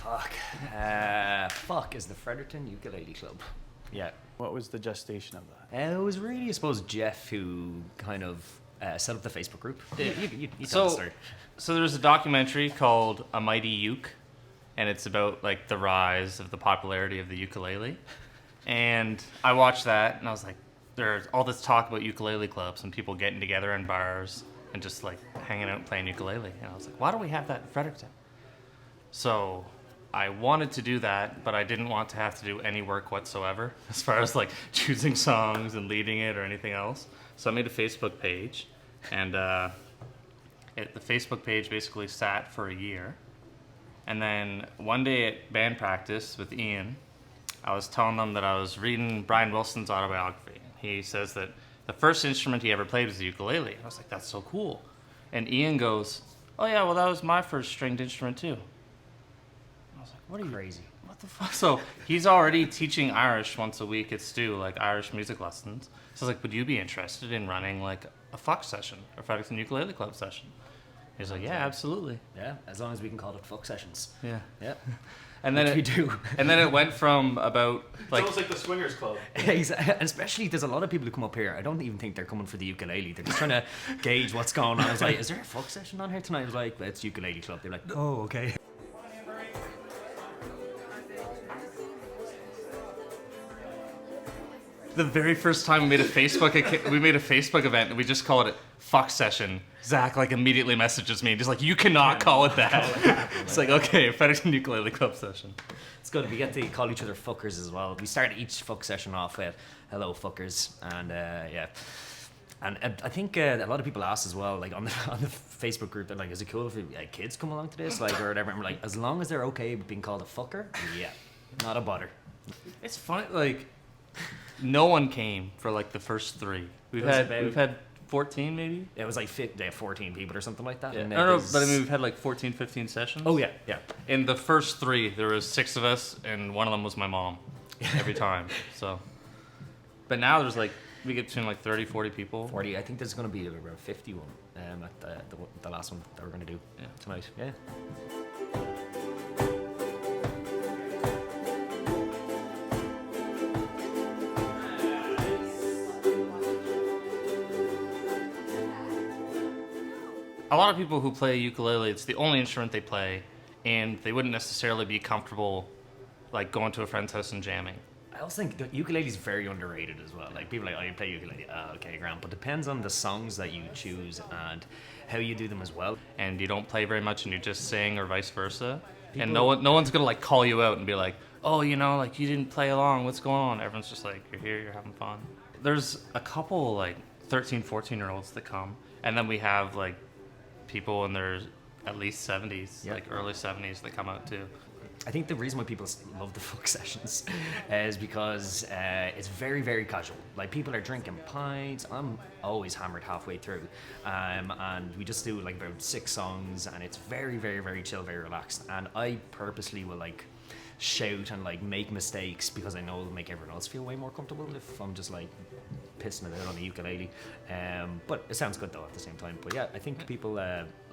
Fuck. Fuck is the Fredericton Ukulele Club. Yeah. What was the gestation of that? It was really, I suppose, Jeff who kind of set up the Facebook group. You tell the So, story. so there's a documentary called A Mighty Uke, and it's about like the rise of the popularity of the ukulele. And I watched that, and I was like, there's all this talk about ukulele clubs and people getting together in bars and just like hanging out and playing ukulele. And I was like, why don't we have that in Fredericton? So I wanted to do that, but I didn't want to have to do any work whatsoever as far as like choosing songs and leading it or anything else. So I made a Facebook page, and the Facebook page basically sat for a year. And then one day at band practice with Ian, I was telling them that I was reading Brian Wilson's autobiography. He says that the first instrument he ever played was the ukulele. I was like, that's so cool. And Ian goes, oh yeah, well that was my first stringed instrument too. I was like, what are you, Crazy. what the fuck? So he's already teaching Irish once a week at Stu, like Irish music lessons. So I was like, would you be interested in running like a FUC session, a Fredericton Ukulele Club session? He's like, yeah, absolutely. Yeah, as long as we can call it fuck sessions. Yeah. Yeah. And then Which we do. And then it went from about like It's almost like the swingers club. Especially, there's a lot of people who come up here. I don't even think they're coming for the ukulele. They're just trying to gauge what's going on. I was like, is there a folk session on here tonight? I was like, it's ukulele club. They're like, oh, okay. the very first time we made a Facebook event and we just called it Fuck Session. Zach like immediately messages me, just like, you cannot call it that. It's like, okay, Fredericton Ukulele Club session. It's good. We get to call each other fuckers as well. We start each fuck session off with hello fuckers, and yeah. And I think a lot of people ask as well, like on the Facebook group, they're like, is it cool if kids come along to this, like, or whatever? And we're like, as long as they're okay with being called a fucker, yeah, not a bother. It's funny, like no one came for like the first three. We've had 14 maybe. It was like 14 people or something like that. Yeah. And No, but I mean we've had like 14, 15 sessions. Oh yeah, yeah. In the first three, there was 6 of us, and one of them was my mom every time. So, but now there's like, we get between like 30, 40 people. 40. I think there's going to be around 51 at the last one that we're going to do tonight. Yeah. A lot of people who play ukulele, it's the only instrument they play, and they wouldn't necessarily be comfortable like going to a friend's house and jamming. I also think the ukulele is very underrated as well. Like people are like, oh, you play ukulele, okay, grand. But depends on the songs that you choose and how you do them as well. And you don't play very much, and you just sing, or vice versa. And no one's gonna like call you out and be like, oh, you know, like you didn't play along. What's going on? Everyone's just like, you're here, you're having fun. There's a couple like 13, 14-year-olds that come, and then we have like people in their at least 70s, like early 70s, that come out too. I think the reason why people love the folk sessions is because it's very, very casual. Like people are drinking pints. I'm always hammered halfway through, and we just do like about 6 songs, and it's very, very, very chill, very relaxed. And I purposely will like shout and like make mistakes because I know it'll make everyone else feel way more comfortable if I'm just like pissing it out on the ukulele. But it sounds good though at the same time. But yeah, I think people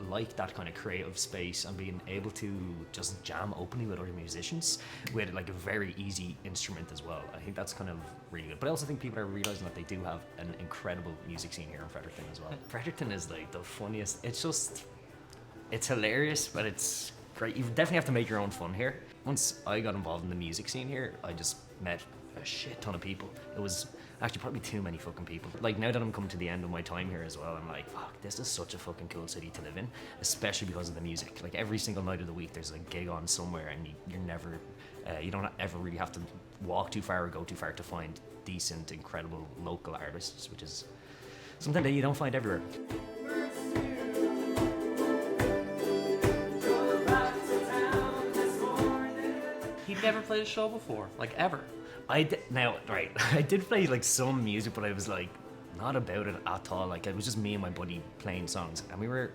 like that kind of creative space and being able to just jam openly with other musicians with like a very easy instrument as well. I think that's kind of really good. But I also think people are realizing that they do have an incredible music scene here in Fredericton as well. Fredericton is like the funniest. It's hilarious, but it's great. You definitely have to make your own fun here. Once I got involved in the music scene here, I just met a shit ton of people. It was actually probably too many fucking people. Like now that I'm coming to the end of my time here as well, I'm like, fuck, this is such a fucking cool city to live in, especially because of the music. Like every single night of the week there's a gig on somewhere, and you're never, you don't ever really have to walk too far or go too far to find decent, incredible local artists, which is something that you don't find everywhere. He'd never played a show before, like ever. I did play like some music, but I was like not about it at all. Like it was just me and my buddy playing songs, and we were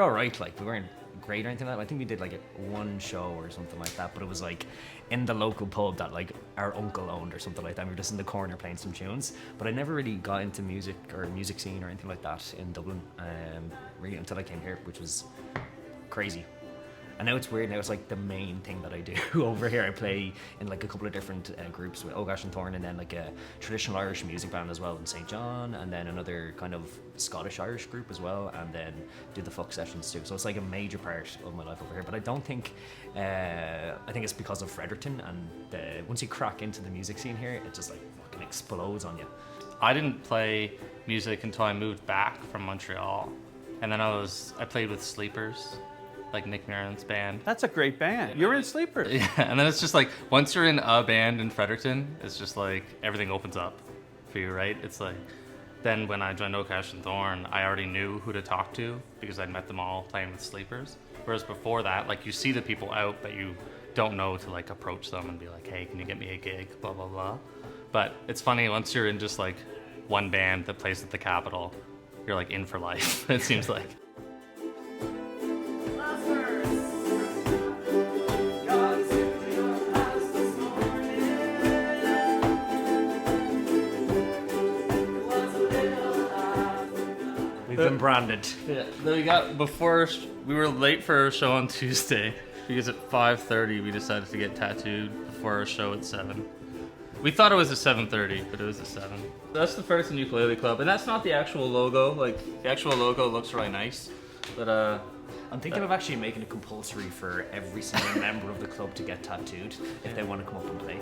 all right. Like we weren't great or anything like that. I think we did like one show or something like that, but it was like in the local pub that like our uncle owned or something like that. We were just in the corner playing some tunes, but I never really got into music or music scene or anything like that in Dublin, really until I came here, which was crazy. And now it's weird. Now it's like the main thing that I do over here. I play in like a couple of different groups with Ogash and Thorn, and then like a traditional Irish music band as well in St. John, and then another kind of Scottish Irish group as well, and then do the FUC sessions too. So it's like a major part of my life over here. But I don't think, I think it's because of Fredericton, and once you crack into the music scene here, it just like fucking explodes on you. I didn't play music until I moved back from Montreal, and then I played with Sleepers, like Nick Maron's band. That's a great band. You're in Sleepers. Yeah, and then it's just like once you're in a band in Fredericton, it's just like everything opens up for you, right? It's like then when I joined Oakash and Thorn, I already knew who to talk to because I'd met them all playing with Sleepers. Whereas before that, like you see the people out, but you don't know to like approach them and be like, hey, can you get me a gig? Blah blah blah. But it's funny once you're in just like one band that plays at the Capitol, you're like in for life. It seems like. We've been branded. Yeah, we were late for our show on Tuesday because at 5:30 we decided to get tattooed before our show at 7. We thought it was at 7:30, but it was at 7. That's the Fredericton Ukulele Club, and that's not the actual logo. Like the actual logo looks really nice, but I'm thinking of actually making it compulsory for every single member of the club to get tattooed if they want to come up and play.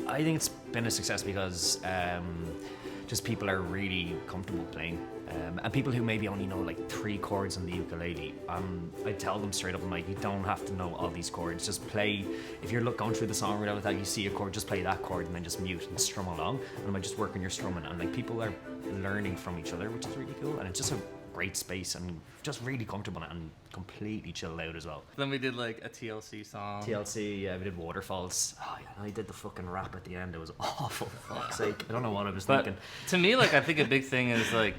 I think it's been a success because just people are really comfortable playing. And people who maybe only know like 3 chords on the ukulele, I tell them straight up, I'm like, you don't have to know all these chords. Just play, if you're going through the song or whatever, that you see a chord, just play that chord and then just mute and strum along. And I might just work on your strumming. And like people are learning from each other, which is really cool. And it's just a great space and just really comfortable and completely chilled out as well. Then we did like a TLC song. TLC, yeah, we did Waterfalls. Oh, yeah, I did the fucking rap at the end. It was awful, for fuck's sake. I don't know what I was thinking. To me, like, I think a big thing is like,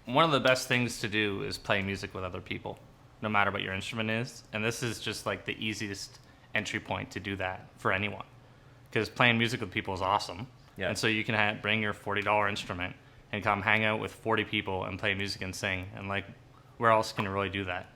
one of the best things to do is play music with other people, no matter what your instrument is. And this is just like the easiest entry point to do that for anyone. Because playing music with people is awesome. Yeah. And so you can bring your $40 instrument and come hang out with 40 people and play music and sing. And like, where else can you really do that?